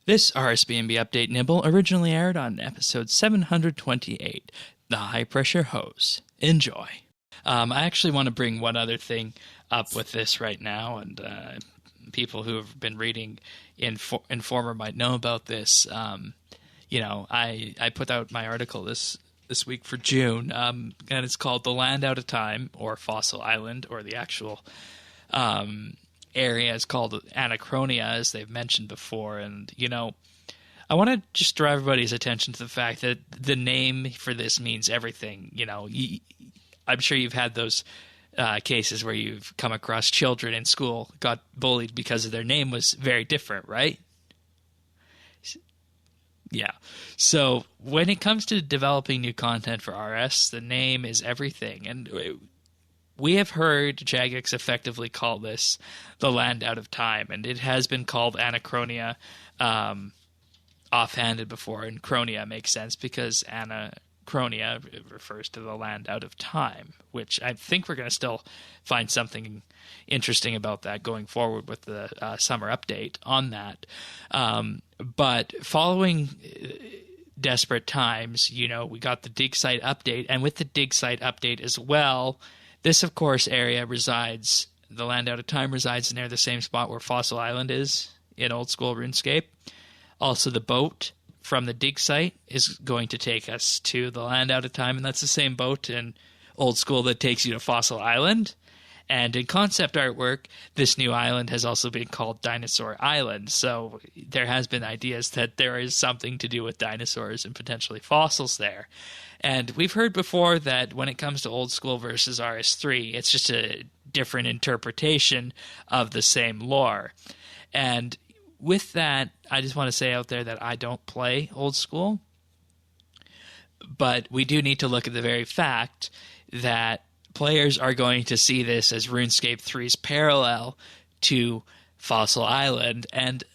This RSBANDB update Nibble originally aired on episode 728, The High Pressure Hose. Enjoy. I actually want to bring one other thing up with this right now, and people who have been reading Informer might know about this. I put out my article this week for June, and it's called The Land Out of Time, or Fossil Island, or the actual area is called Anachronia, as they've mentioned before. And, I want to just draw everybody's attention to the fact that the name for this means everything. I'm sure you've had those cases where you've come across children in school got bullied because their name was very different, right? Yeah. So when it comes to developing new content for RS, the name is everything. And we have heard Jagex effectively call this the land out of time, and it has been called Anachronia offhanded before, and Chronia makes sense because Anachronia refers to the land out of time, which I think we're going to still find something interesting about that going forward with the summer update on that. But following desperate times, we got the dig site update, and with the dig site update as well, this, of course, area resides, the land out of time resides near the same spot where Fossil Island is in old school RuneScape. Also, the boat from the dig site is going to take us to the land out of time, and that's the same boat in old school that takes you to Fossil Island. And in concept artwork, this new island has also been called Dinosaur Island. So there has been ideas that there is something to do with dinosaurs and potentially fossils there. And we've heard before that when it comes to old school versus RS3, it's just a different interpretation of the same lore. And with that, I just want to say out there that I don't play old school, but we do need to look at the very fact that players are going to see this as RuneScape 3's parallel to Fossil Island, and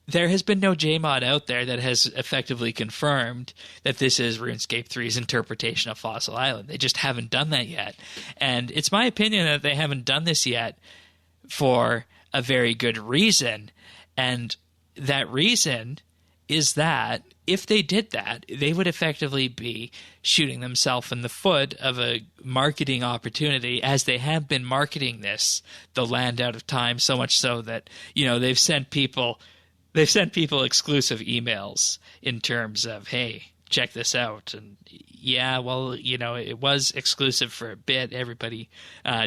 there has been no JMod out there that has effectively confirmed that this is RuneScape 3's interpretation of Fossil Island. They just haven't done that yet. And it's my opinion that they haven't done this yet for a very good reason. And that reason is that if they did that, they would effectively be shooting themselves in the foot of a marketing opportunity, as they have been marketing this, the land out of time, so much so that, they've sent people exclusive emails in terms of, hey, check this out. And yeah, well, it was exclusive for a bit. Everybody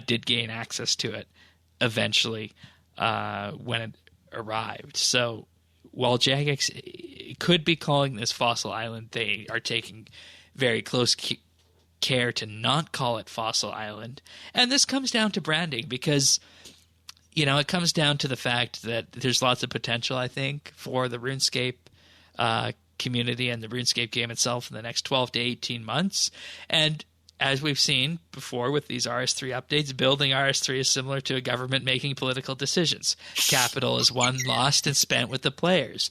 did gain access to it eventually when it arrived. So while Jagex could be calling this Fossil Island, they are taking very close care to not call it Fossil Island. And this comes down to branding because, it comes down to the fact that there's lots of potential, I think, for the RuneScape community and the RuneScape game itself in the next 12 to 18 months. And as we've seen before with these RS3 updates, building RS3 is similar to a government making political decisions. Capital is won, lost, and spent with the players.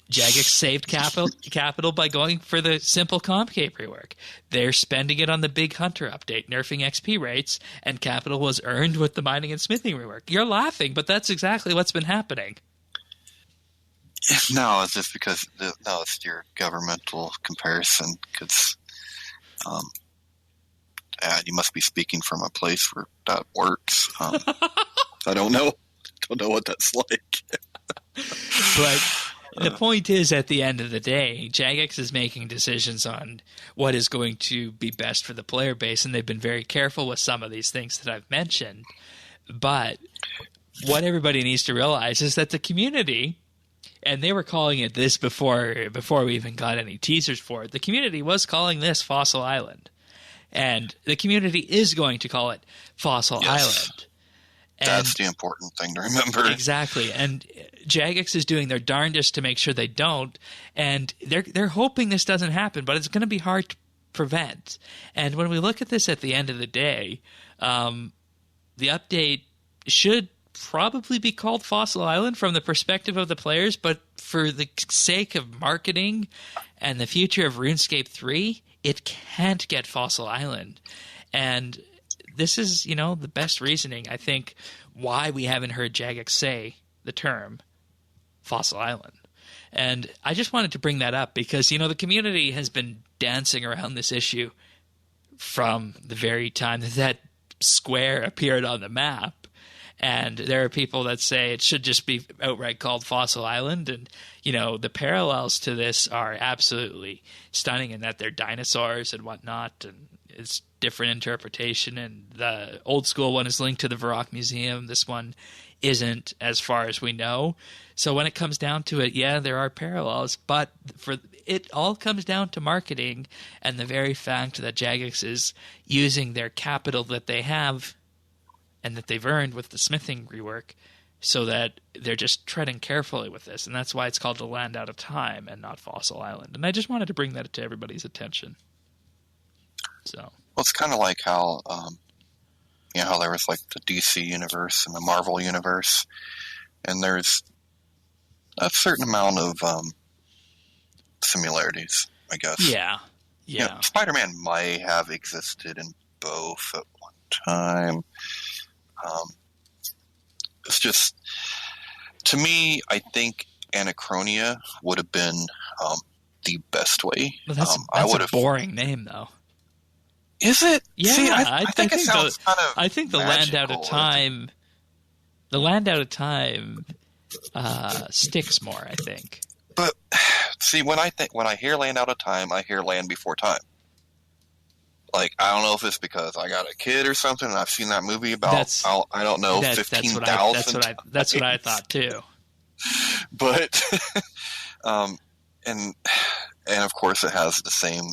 Jagex saved capital by going for the simple Comcape rework. They're spending it on the big Hunter update, nerfing XP rates, and capital was earned with the mining and smithing rework. You're laughing, but that's exactly what's been happening. No, it's just because it's your governmental comparison, because you must be speaking from a place where that works. I don't know what that's like. But the point is, at the end of the day, Jagex is making decisions on what is going to be best for the player base, and they've been very careful with some of these things that I've mentioned. But what everybody needs to realize is that the community, and they were calling it this before we even got any teasers for it, the community was calling this Fossil Island. And the community is going to call it Fossil Island. And that's the important thing to remember. Exactly. And Jagex is doing their darndest to make sure they don't. And they're hoping this doesn't happen, but it's going to be hard to prevent. And when we look at this at the end of the day, the update should probably be called Fossil Island from the perspective of the players, but for the sake of marketing and the future of RuneScape 3, it can't get Fossil Island. And this is, the best reasoning, I think, why we haven't heard Jagex say the term Fossil Island. And I just wanted to bring that up because, the community has been dancing around this issue from the very time that square appeared on the map. And there are people that say it should just be outright called Fossil Island. And, the parallels to this are absolutely stunning in that they're dinosaurs and whatnot. And it's different interpretation. And the old school one is linked to the Varrock Museum. This one isn't, as far as we know. So when it comes down to it, yeah, there are parallels. But it all comes down to marketing and the very fact that Jagex is using their capital that they have and that they've earned with the smithing rework, so that they're just treading carefully with this. And that's why it's called The Land Out of Time and not Fossil Island. And I just wanted to bring that to everybody's attention. So, Well, it's kind of like how, how there was like the DC universe and the Marvel universe, and there's a certain amount of similarities, I guess. Yeah. Spider-Man might have existed in both at one time. It's just, to me, I think Anachronia would have been the best way. Well, that's a boring name, though. Is it? Yeah, See, I think it sounds kind of I think the Land Out of Time, sticks more, I think. But see, when I hear Land Out of Time, I hear Land Before Time. Like, I don't know if it's because I got a kid or something, and I've seen that movie about, 15,000 times. That's what I thought, too. But, and of course it has the same,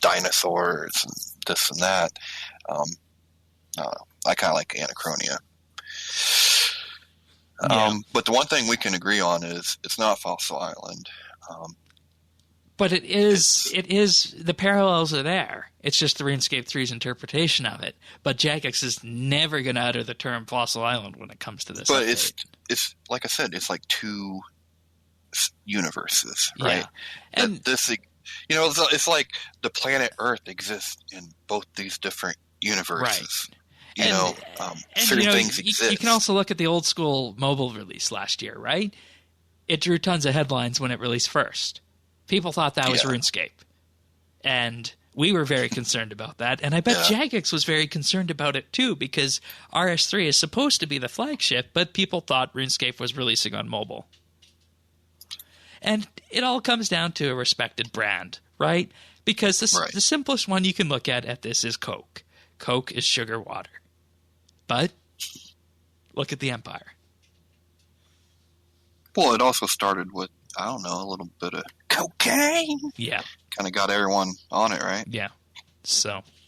dinosaurs and this and that. I don't know. I kind of like Anachronia. But the one thing we can agree on is it's not Fossil Island. But it is, the parallels are there. It's just the RuneScape 3's interpretation of it. But Jagex is never going to utter the term Fossil Island when it comes to this. But update. it's like I said, it's like two universes, right? Yeah. And it's like the planet Earth exists in both these different universes. Right. Certain things exist. You can also look at the old school mobile release last year, right? It drew tons of headlines when it released first. People thought that was RuneScape. And we were very concerned about that. And I bet Jagex was very concerned about it too, because RS3 is supposed to be the flagship, but people thought RuneScape was releasing on mobile. And it all comes down to a respected brand, right? Because the simplest one you can look at this is Coke. Coke is sugar water. But look at the Empire. Well, it also started with, I don't know, a little bit of cocaine. Yeah. Kind of got everyone on it, right? Yeah. So